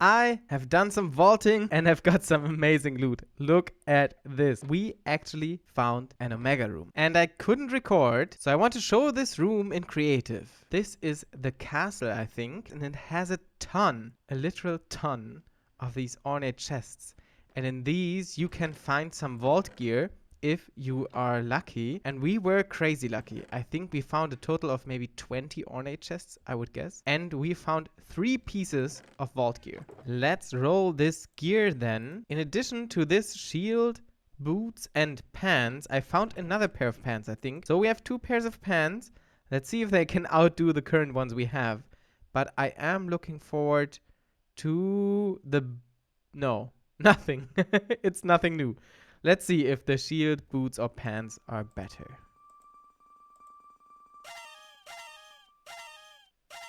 I have done some vaulting and have got some amazing loot. Look at this. We actually found an Omega room. And I couldn't record, so I want to show this room in creative. This is the castle, I think, and it has a literal ton of these ornate chests. And in these, you can find some vault gear if you are lucky. And we were crazy lucky. I think we found a total of maybe 20 ornate chests, I would guess. And we found 3 pieces of vault gear. Let's roll this gear then. In addition to this shield, boots, and pants, I found another pair of pants, I think. So we have 2 pairs of pants. Let's see if they can outdo the current ones we have. But I am looking forward to the... No, nothing. It's nothing new. Let's see if the shield, boots, or pants are better.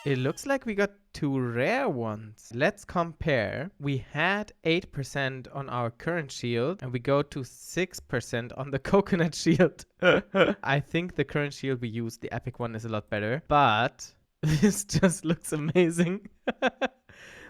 It looks like we got 2 rare ones. Let's compare. We had 8% on our current shield, and we go to 6% on the coconut shield. I think the current shield we use, the epic one, is a lot better. But this just looks amazing.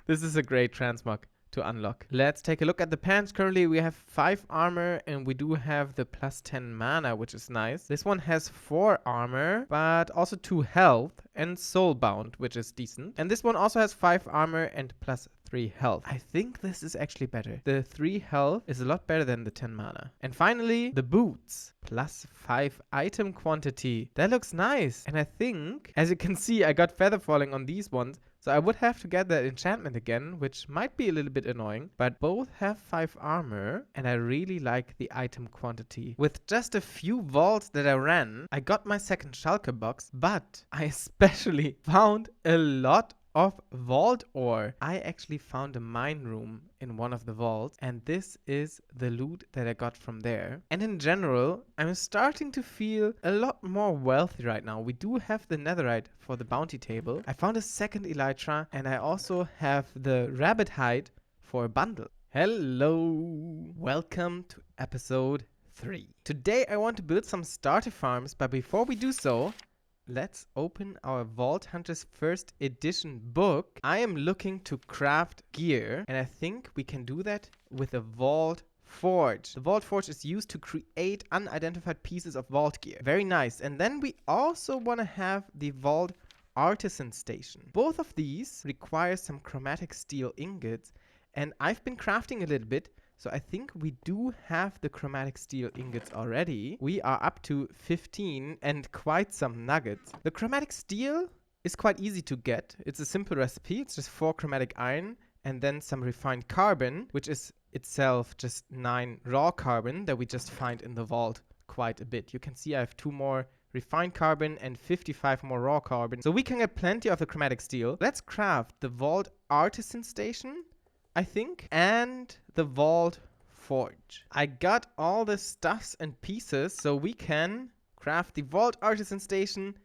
This is a great transmog to unlock. Let's take a look at the pants. Currently we have 5 armor and we do have the plus 10 mana, which is nice. This one has 4 armor, but also 2 health and soulbound, which is decent. And this one also has 5 armor and plus 3 health. I think this is actually better. The 3 health is a lot better than the 10 mana. And finally, the boots. Plus 5 item quantity. That looks nice. And I think, as you can see, I got feather falling on these ones. So I would have to get that enchantment again, which might be a little bit annoying. But both have 5 armor, and I really like the item quantity. With just a few vaults that I ran, I got my second shulker box, but I especially found a lot of vault ore. I actually found a mine room in one of the vaults, and this is the loot that I got from there. And in general, I'm starting to feel a lot more wealthy right now. We do have the netherite for the bounty table. I found a second elytra, and I also have the rabbit hide for a bundle. Hello! Welcome to episode 3. Today I want to build some starter farms, but before we do so, let's open our Vault Hunters first edition book. I am looking to craft gear, and I think we can do that with a Vault Forge. The Vault Forge is used to create unidentified pieces of vault gear. Very nice. And then we also want to have the Vault Artisan Station. Both of these require some chromatic steel ingots, and I've been crafting a little bit. So I think we do have the chromatic steel ingots already. We are up to 15 and quite some nuggets. The chromatic steel is quite easy to get. It's a simple recipe. It's just 4 chromatic iron and then some refined carbon, which is itself just 9 raw carbon that we just find in the vault quite a bit. You can see I have 2 more refined carbon and 55 more raw carbon. So we can get plenty of the chromatic steel. Let's craft the Vault Artisan Station, I think, and the Vault Forge. I got all the stuffs and pieces, so we can craft the Vault Artisan Station.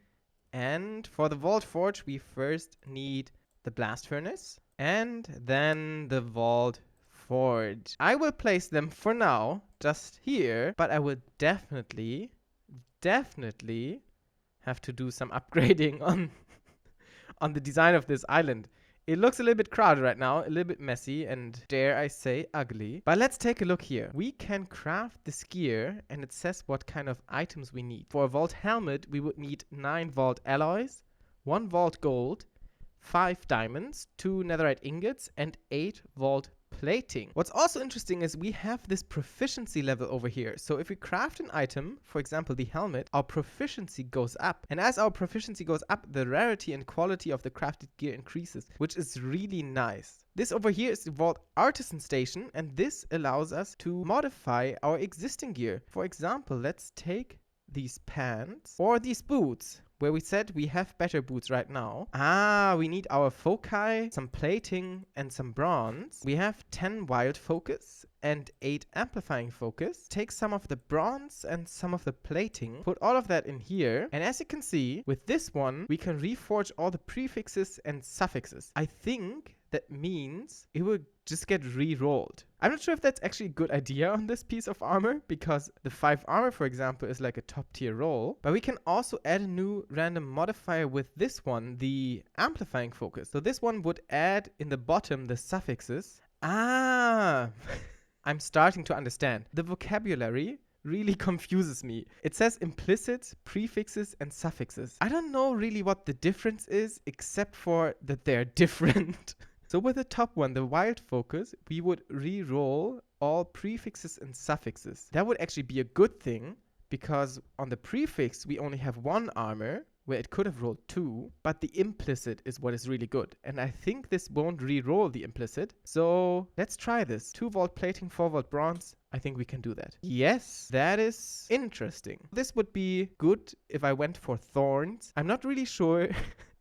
And for the Vault Forge, we first need the blast furnace and then the Vault Forge. I will place them for now just here, but I will definitely have to do some upgrading on the design of this island. It looks a little bit crowded right now, a little bit messy, and dare I say ugly. But let's take a look here. We can craft this gear, and it says what kind of items we need. For a vault helmet, we would need 9 vault alloys, 1 vault gold, 5 diamonds, 2 netherite ingots, and 8 vault plating. What's also interesting is we have this proficiency level over here. So if we craft an item, for example the helmet, our proficiency goes up. And as our proficiency goes up, the rarity and quality of the crafted gear increases, which is really nice. This over here is the Vault Artisan Station, and this allows us to modify our existing gear. For example, let's take these pants or these boots, where we said we have better boots right now. We need our foci, some plating, and some bronze. We have 10 wild focus and 8 amplifying focus. Take some of the bronze and some of the plating, put all of that in here. And as you can see, with this one, we can reforge all the prefixes and suffixes. I think that means it will just get re-rolled. I'm not sure if that's actually a good idea on this piece of armor, because the 5 armor, for example, is like a top tier roll. But we can also add a new random modifier with this one, the amplifying focus. So this one would add in the bottom the suffixes. Ah, I'm starting to understand. The vocabulary really confuses me. It says implicit, prefixes, and suffixes. I don't know really what the difference is, except for that they're different. So with the top one, the wild focus, we would re-roll all prefixes and suffixes. That would actually be a good thing, because on the prefix, we only have 1 armor, where it could have rolled 2, but the implicit is what is really good. And I think this won't re-roll the implicit. So let's try this. 2 vault plating, 4 vault bronze. I think we can do that. Yes, that is interesting. This would be good if I went for thorns. I'm not really sure,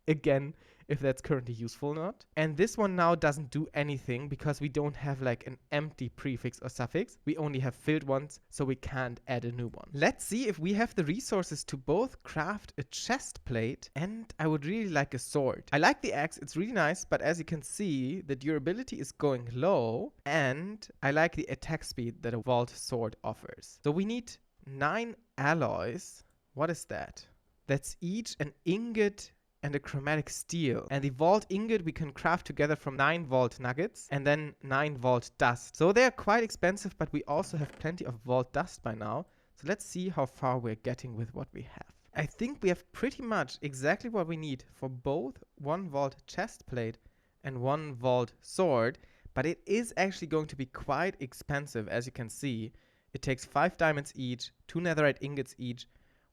again, if that's currently useful or not. And this one now doesn't do anything because we don't have like an empty prefix or suffix. We only have filled ones, so we can't add a new one. Let's see if we have the resources to both craft a chest plate, and I would really like a sword. I like the axe, it's really nice, but as you can see, the durability is going low, and I like the attack speed that a vault sword offers. So we need 9 alloys. What is that? That's each an ingot and a chromatic steel. And the vault ingot we can craft together from 9 vault nuggets and then 9 vault dust. So they're quite expensive, but we also have plenty of vault dust by now. So let's see how far we're getting with what we have. I think we have pretty much exactly what we need for both 1 vault chest plate and 1 vault sword, but it is actually going to be quite expensive. As you can see, it takes 5 diamonds each, 2 netherite ingots each.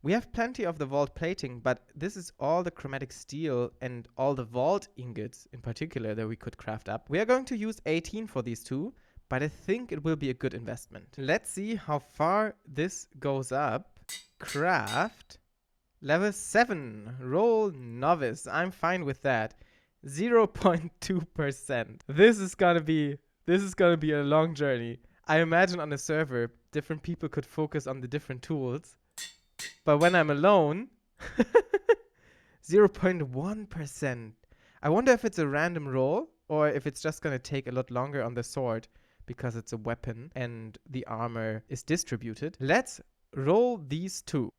We have plenty of the vault plating, but this is all the chromatic steel and all the vault ingots in particular that we could craft up. We are going to use 18 for these 2, but I think it will be a good investment. Let's see how far this goes up. Craft. Level 7. Roll novice. I'm fine with that. 0.2%. This is gonna be a long journey. I imagine on a server, different people could focus on the different tools. But when I'm alone, 0.1%. I wonder if it's a random roll or if it's just going to take a lot longer on the sword because it's a weapon and the armor is distributed. Let's roll these 2.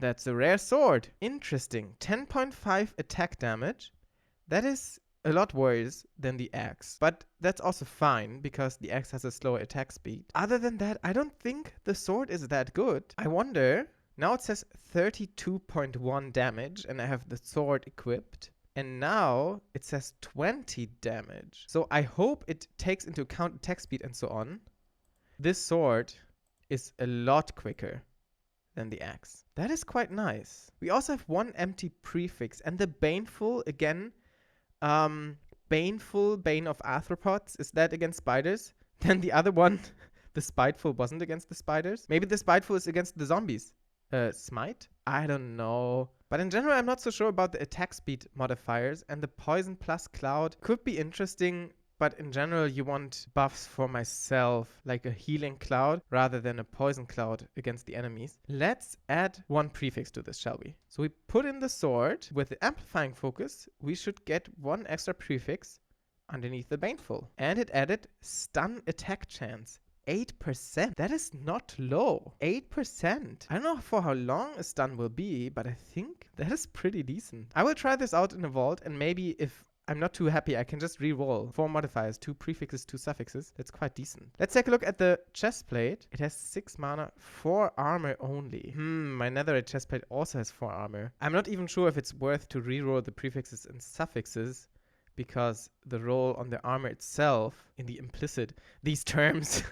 That's a rare sword. Interesting. 10.5 attack damage. That is a lot worse than the axe, but that's also fine because the axe has a slower attack speed. Other than that, I don't think the sword is that good. I wonder, now it says 32.1 damage and I have the sword equipped, and now it says 20 damage. So I hope it takes into account attack speed and so on. This sword is a lot quicker than the axe. That is quite nice. We also have 1 empty prefix, and the baneful again. Baneful, Bane of Arthropods, is that against spiders? Then the other one, the Spiteful, wasn't against the spiders? Maybe the Spiteful is against the zombies. Smite? I don't know. But in general, I'm not so sure about the attack speed modifiers, and the Poison plus Cloud could be interesting, but in general, you want buffs for myself, like a healing cloud rather than a poison cloud against the enemies. Let's add 1 prefix to this, shall we? So we put in the sword. With the amplifying focus, we should get 1 extra prefix underneath the baneful. And it added stun attack chance. 8%. That is not low. 8%. I don't know for how long a stun will be, but I think that is pretty decent. I will try this out in a vault, and maybe if I'm not too happy, I can just re-roll 4 modifiers, 2 prefixes, 2 suffixes. That's quite decent. Let's take a look at the chest plate. It has 6 mana, 4 armor only. My netherite chest plate also has 4 armor. I'm not even sure if it's worth to re-roll the prefixes and suffixes, because the roll on the armor itself, in the implicit, these terms,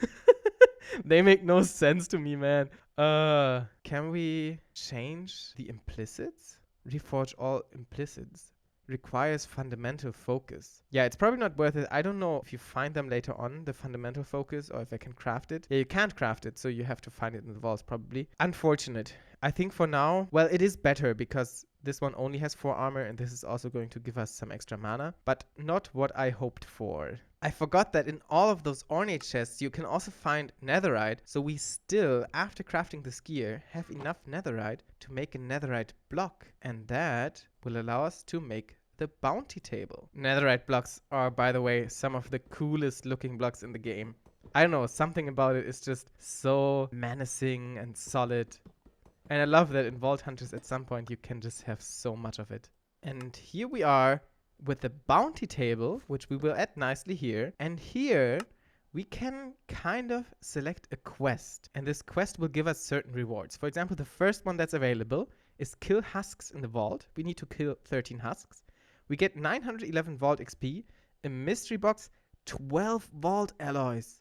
they make no sense to me, man. Can we change the implicits? Reforge all implicits. Requires fundamental focus. Yeah, it's probably not worth it. I don't know if you find them later on, the fundamental focus, or if I can craft it. Yeah, you can't craft it, so you have to find it in the vaults probably. Unfortunate. I think for now, well, it is better because this one only has 4 armor and this is also going to give us some extra mana, but not what I hoped for. I forgot that in all of those ornate chests, you can also find netherite, so we still, after crafting this gear, have enough netherite to make a netherite block, and that will allow us to make the bounty table. Netherite blocks are, by the way, some of the coolest looking blocks in the game. I don't know, something about it is just so menacing and solid. And I love that in Vault Hunters at some point you can just have so much of it. And here we are with the bounty table, which we will add nicely here. And here we can kind of select a quest. And this quest will give us certain rewards. For example, the first one that's available is kill husks in the vault. We need to kill 13 husks. We get 911 vault XP, a mystery box, 12 vault alloys.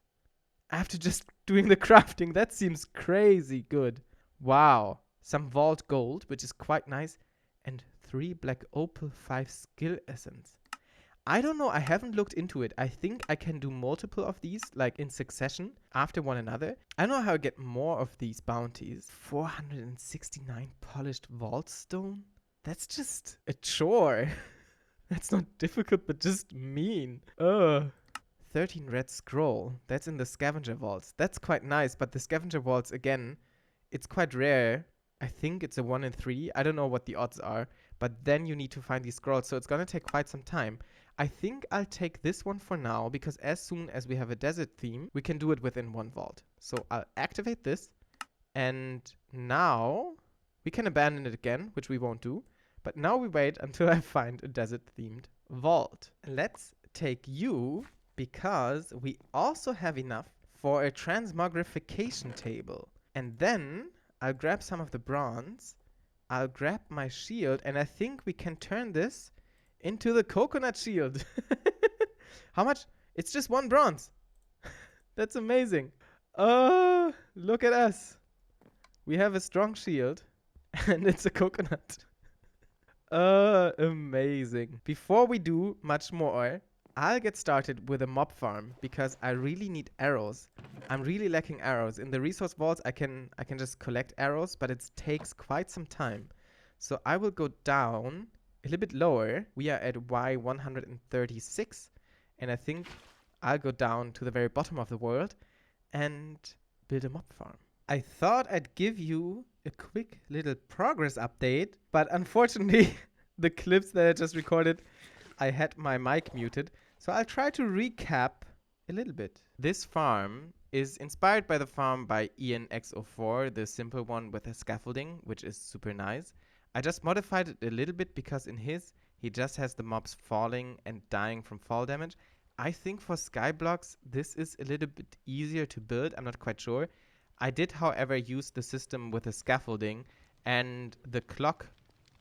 After just doing the crafting, that seems crazy good. Wow. Some vault gold, which is quite nice. And 3 black opal, 5 skill essence. I don't know, I haven't looked into it. I think I can do multiple of these, like in succession, after one another. I don't know how I get more of these bounties. 469 polished vault stone? That's just a chore. That's not difficult, but just mean. Ugh. 13 red scroll. That's in the scavenger vaults. That's quite nice, but the scavenger vaults, again, it's quite rare. I think it's a 1 in 3. I don't know what the odds are, but then you need to find these scrolls, so it's gonna take quite some time. I think I'll take this one for now, because as soon as we have a desert theme, we can do it within one vault. So I'll activate this, and now we can abandon it again, which we won't do. But now we wait until I find a desert-themed vault. Let's take you, because we also have enough for a transmogrification table. And then I'll grab some of the bronze, I'll grab my shield, and I think we can turn this into the coconut shield. How much? It's just 1 bronze. That's amazing. Oh, look at us. We have a strong shield, and it's a coconut. Amazing. Before we do much more, I'll get started with a mob farm, because I really need arrows. I'm really lacking arrows. In the resource vaults, I can just collect arrows, but it takes quite some time. So I will go down a little bit lower. We are at Y136, and I think I'll go down to the very bottom of the world and build a mob farm. I thought I'd give you a quick little progress update, but unfortunately, the clips that I just recorded, I had my mic muted. So I'll try to recap a little bit. This farm is inspired by the farm by ianxofour, the simple one with the scaffolding, which is super nice. I just modified it a little bit because in his, he just has the mobs falling and dying from fall damage. I think for Skyblocks, this is a little bit easier to build. I'm not quite sure. I did, however, use the system with the scaffolding and the clock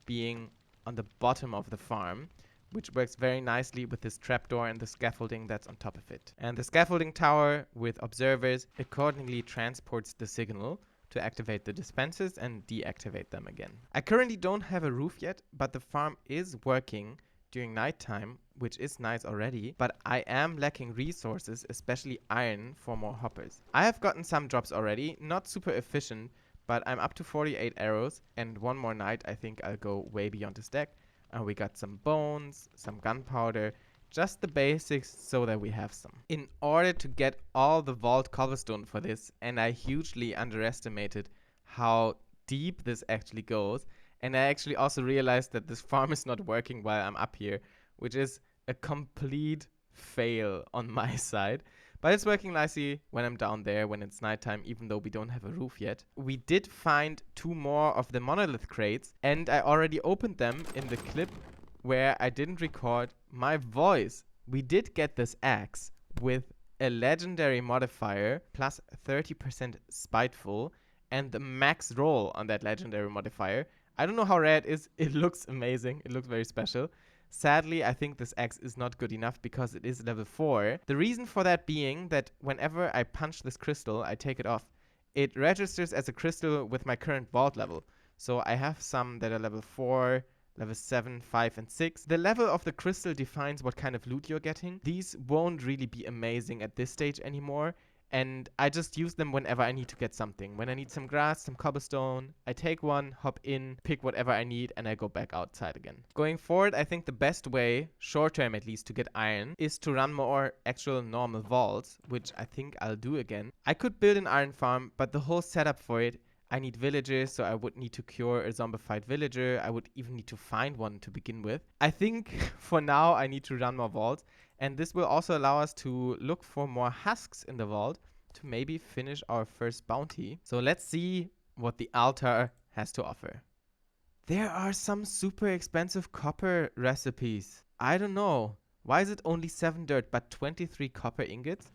being on the bottom of the farm, which works very nicely with this trapdoor and the scaffolding that's on top of it. And the scaffolding tower with observers accordingly transports the signal to activate the dispensers and deactivate them again. I currently don't have a roof yet, but the farm is working during nighttime, which is nice already, but I am lacking resources, especially iron, for more hoppers. I have gotten some drops already, not super efficient, but I'm up to 48 arrows, and one more night I think I'll go way beyond the stack. And we got some bones, some gunpowder, just the basics so that we have some. In order to get all the vault cobblestone for this, and I hugely underestimated how deep this actually goes, and I actually also realized that this farm is not working while I'm up here, which is a complete fail on my side. But it's working nicely when I'm down there, when it's nighttime, even though we don't have a roof yet. We did find 2 more of the monolith crates, and I already opened them in the clip where I didn't record my voice. We did get this axe with a legendary modifier, plus 30% spiteful, and the max roll on that legendary modifier. I don't know how rare it is. It looks amazing. It looks very special. Sadly, I think this axe is not good enough because it is level 4. The reason for that being that whenever I punch this crystal, I take it off, it registers as a crystal with my current vault level. So I have some that are level 4, level 7, 5, and 6. The level of the crystal defines what kind of loot you're getting. These won't really be amazing at this stage anymore. And I just use them whenever I need to get something. When I need some grass, some cobblestone, I take one, hop in, pick whatever I need, and I go back outside again. Going forward, I think the best way, short term at least, to get iron is to run more actual normal vaults, which I think I'll do again. I could build an iron farm, but the whole setup for it, I need villagers, so I would need to cure a zombified villager. I would even need to find one to begin with. I think for now I need to run more vaults, and this will also allow us to look for more husks in the vault to maybe finish our first bounty. So let's see what the altar has to offer. There are some super expensive copper recipes. I don't know. Why is it only 7 dirt but 23 copper ingots?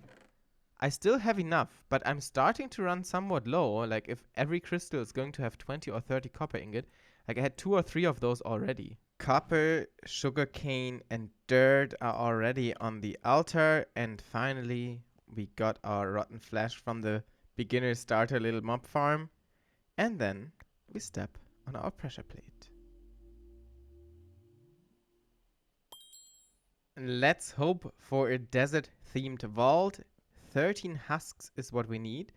I still have enough, but I'm starting to run somewhat low. Like if every crystal is going to have 20 or 30 copper ingot, like I had 2 or 3 of those already. Copper, sugarcane, and dirt are already on the altar. And finally, we got our rotten flesh from the beginner starter little mob farm. And then we step on our pressure plate. And let's hope for a desert themed vault. 13 husks is what we need.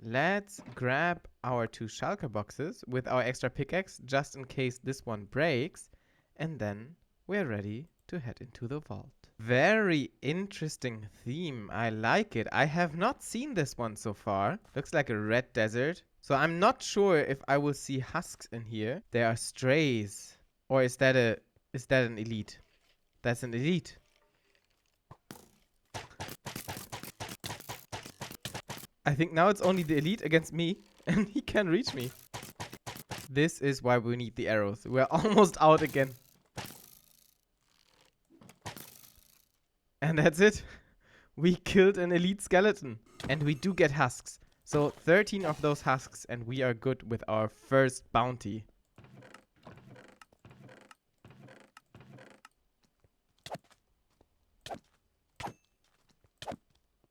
Let's grab our 2 shulker boxes with our extra pickaxe just in case this one breaks. And then we're ready to head into the vault. Very interesting theme. I like it. I have not seen this one so far. Looks like a red desert. So I'm not sure if I will see husks in here. There are strays. Or is that an elite? That's an elite. I think now it's only the elite against me, and he can reach me. This is why we need the arrows. We're almost out again. And that's it. We killed an elite skeleton. And we do get husks. So 13 of those husks, and we are good with our first bounty.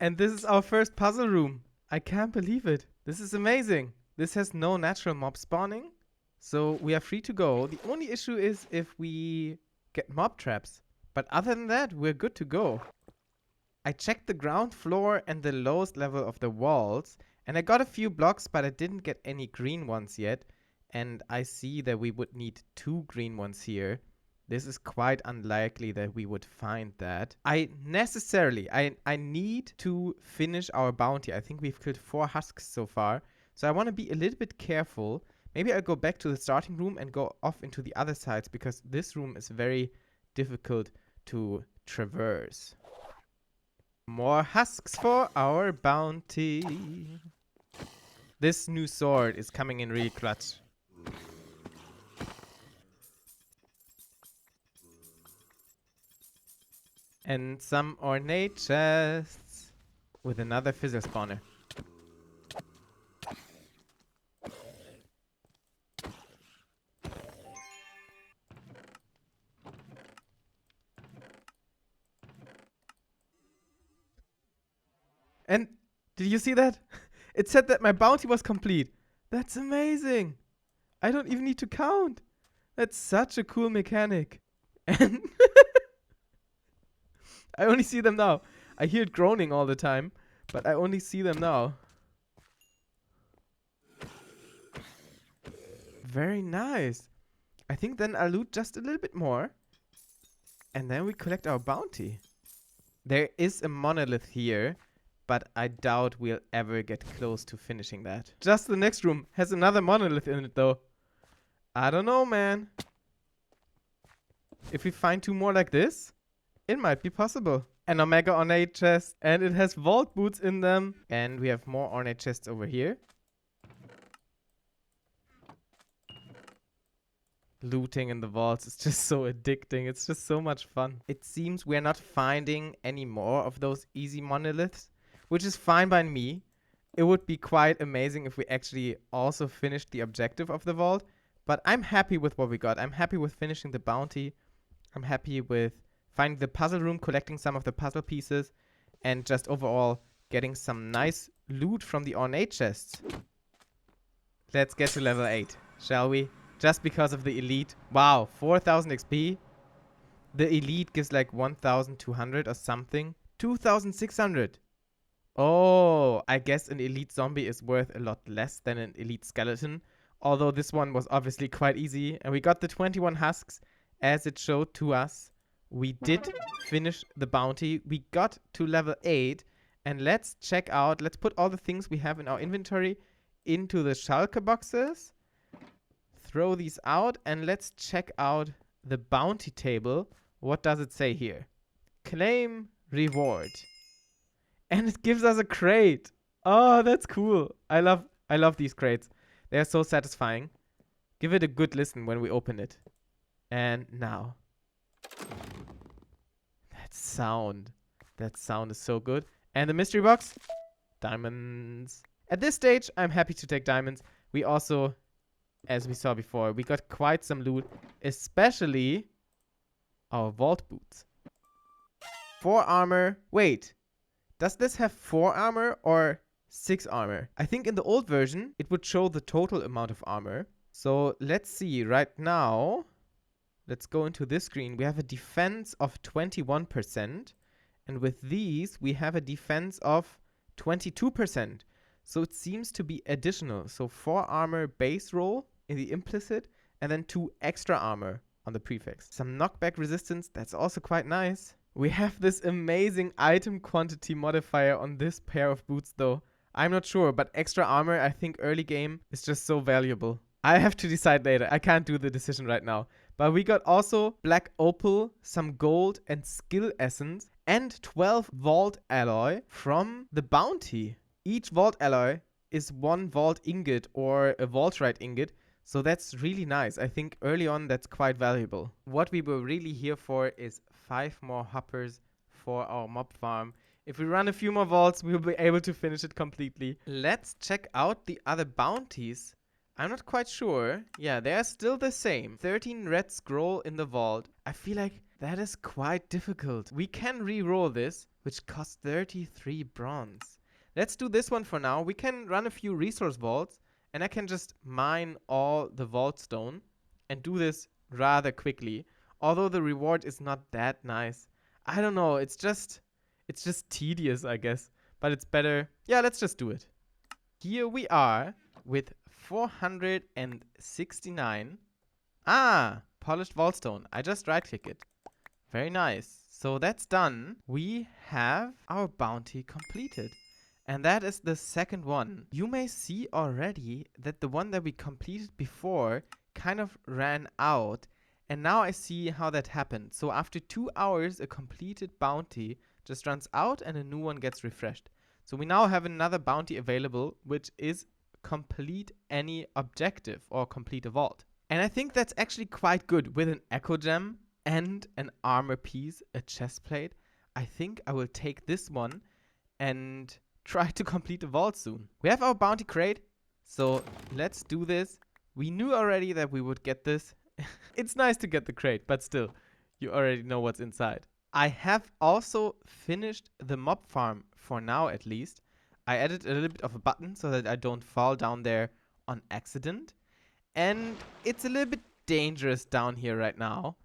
And this is our first puzzle room. I can't believe it. This is amazing. This has no natural mob spawning, so we are free to go. The only issue is if we get mob traps. But other than that, we're good to go. I checked the ground floor and the lowest level of the walls, and I got a few blocks, but I didn't get any green ones yet. And I see that we would need 2 green ones here. This is quite unlikely that we would find that. I need to finish our bounty. I think we've killed 4 husks so far. So I want to be a little bit careful. Maybe I'll go back to the starting room and go off into the other sides, because this room is very difficult to traverse. More husks for our bounty. This new sword is coming in really clutch. And some ornate chests with another fizzle spawner. And did you see that? It said that my bounty was complete. That's amazing. I don't even need to count. That's such a cool mechanic. And I only see them now. I hear it groaning all the time, but I only see them now. Very nice. I think then I'll loot just a little bit more. And then we collect our bounty. There is a monolith here, but I doubt we'll ever get close to finishing that. Just the next room has another monolith in it though. I don't know, man. If we find 2 more like this, it might be possible. An Omega Ornate chest, and it has vault boots in them. And we have more ornate chests over here. Looting in the vaults is just so addicting. It's just so much fun. It seems we're not finding any more of those easy monoliths, which is fine by me. It would be quite amazing if we actually also finished the objective of the vault. But I'm happy with what we got. I'm happy with finishing the bounty. I'm happy with finding the puzzle room, collecting some of the puzzle pieces, and just overall getting some nice loot from the ornate chests. Let's get to level 8, shall we? Just because of the elite. Wow, 4,000 XP. The elite gives like 1,200 or something. 2,600. Oh, I guess an elite zombie is worth a lot less than an elite skeleton. Although this one was obviously quite easy. And we got the 21 husks as it showed to us. We did finish the bounty. We got to level 8. And let's check out, let's put all the things we have in our inventory into the shulker boxes. Throw these out and let's check out the bounty table. What does it say here? Claim reward. And it gives us a crate. Oh, that's cool. I love these crates. They are so satisfying. Give it a good listen when we open it. And now. That sound is so good. And the mystery box? Diamonds. At this stage, I'm happy to take diamonds. We also, as we saw before, we got quite some loot, especially our vault boots. 4 armor. Wait, does this have 4 armor or 6 armor? I think in the old version, it would show the total amount of armor. So let's see right now. Let's go into this screen. We have a defense of 21%. And with these, we have a defense of 22%. So it seems to be additional. So 4 armor base roll in the implicit, and then 2 extra armor on the prefix. Some knockback resistance, that's also quite nice. We have this amazing item quantity modifier on this pair of boots though. I'm not sure, but extra armor, I think early game is just so valuable. I have to decide later. I can't do the decision right now. But we got also black opal, some gold and skill essence, and 12 vault alloy from the bounty. Each vault alloy is 1 vault ingot or a vaultrite ingot. So that's really nice. I think early on that's quite valuable. What we were really here for is 5 more hoppers for our mob farm. If we run a few more vaults, we'll be able to finish it completely. Let's check out the other bounties. I'm not quite sure. Yeah, they are still the same. 13 red scroll in the vault. I feel like that is quite difficult. We can re-roll this, which costs 33 bronze. Let's do this one for now. We can run a few resource vaults, and I can just mine all the vault stone and do this rather quickly. Although the reward is not that nice. I don't know. It's just tedious, I guess. But it's better. Yeah, let's just do it. Here we are with 469. Polished vault stone. I just right click it. Very nice. So that's done. We have our bounty completed. And that is the second one. You may see already that the one that we completed before kind of ran out. And now I see how that happened. So after 2 hours, a completed bounty just runs out and a new one gets refreshed. So we now have another bounty available, which is complete any objective or complete a vault. And I think that's actually quite good with an echo gem and an armor piece, a chest plate. I think I will take this one and try to complete the vault soon. We have our bounty crate, so let's do this. We knew already that we would get this. It's nice to get the crate, but still, you already know what's inside. I have also finished the mob farm for now at least. I added a little bit of a button so that I don't fall down there on accident. And it's a little bit dangerous down here right now.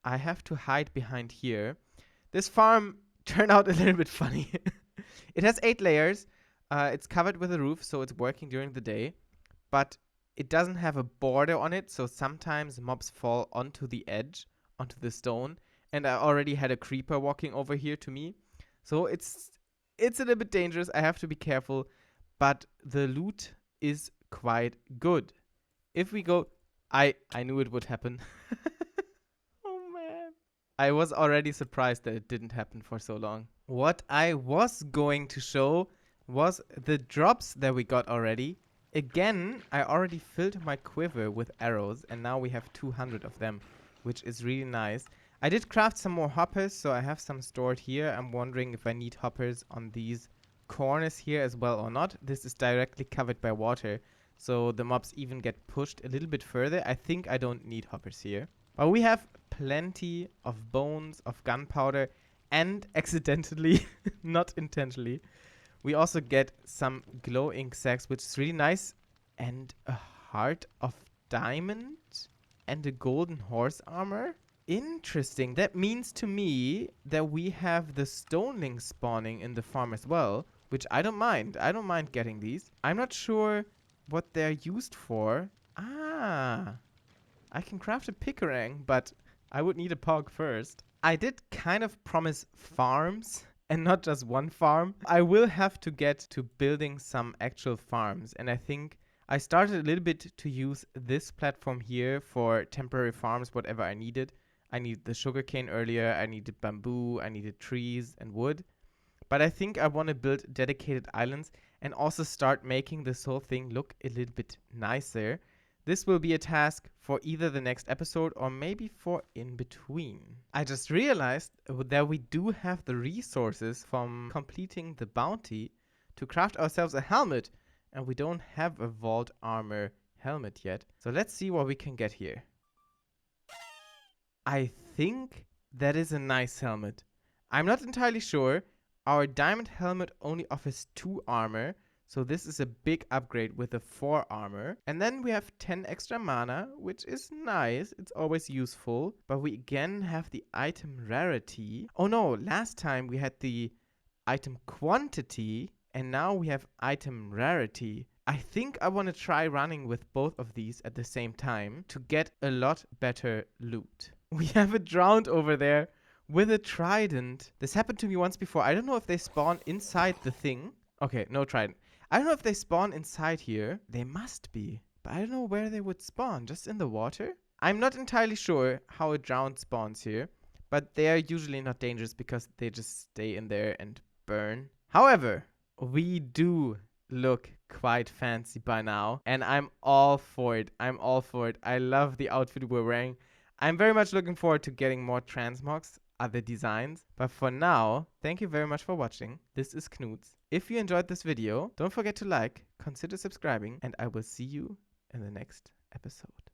I have to hide behind here. This farm turned out a little bit funny. It has 8 layers. It's covered with a roof, so it's working during the day. But it doesn't have a border on it, so sometimes mobs fall onto the edge, onto the stone. And I already had a creeper walking over here to me. So it's a little bit dangerous. I have to be careful. But the loot is quite good. If we go... I knew it would happen. Oh, man. I was already surprised that it didn't happen for so long. What I was going to show was the drops that we got already. Again, I already filled my quiver with arrows. And now we have 200 of them, which is really nice. I did craft some more hoppers, so I have some stored here. I'm wondering if I need hoppers on these corners here as well or not. This is directly covered by water, so the mobs even get pushed a little bit further. I think I don't need hoppers here. But we have plenty of bones, of gunpowder, and accidentally, not intentionally, we also get some glow ink sacks, which is really nice, and a heart of diamond and a golden horse armor. Interesting. That means to me that we have the stonelings spawning in the farm as well, which I don't mind. I don't mind getting these. I'm not sure what they're used for. I can craft a pickerang, but I would need a pog first. I did kind of promise farms and not just one farm. I will have to get to building some actual farms, and I think I started a little bit to use this platform here for temporary farms, whatever I needed. I needed the sugarcane earlier, I needed bamboo, I needed trees and wood. But I think I want to build dedicated islands and also start making this whole thing look a little bit nicer. This will be a task for either the next episode or maybe for in between. I just realized that we do have the resources from completing the bounty to craft ourselves a helmet, and we don't have a vault armor helmet yet. So let's see what we can get here. I think that is a nice helmet. I'm not entirely sure. Our diamond helmet only offers 2 armor, so this is a big upgrade with a 4 armor. And then we have 10 extra mana, which is nice. It's always useful. But we again have the item rarity. Oh no, last time we had the item quantity, and now we have item rarity. I think I want to try running with both of these at the same time to get a lot better loot. We have a drowned over there with a trident. This happened to me once before. I don't know if they spawn inside the thing. Okay, no trident. I don't know if they spawn inside here. They must be. But I don't know where they would spawn. Just in the water? I'm not entirely sure how a drowned spawns here. But they are usually not dangerous because they just stay in there and burn. However, we do look quite fancy by now. And I'm all for it. I'm all for it. I love the outfit we're wearing. I'm very much looking forward to getting more transmogs, other designs. But for now, thank you very much for watching. This is Knuts. If you enjoyed this video, don't forget to like, consider subscribing, and I will see you in the next episode.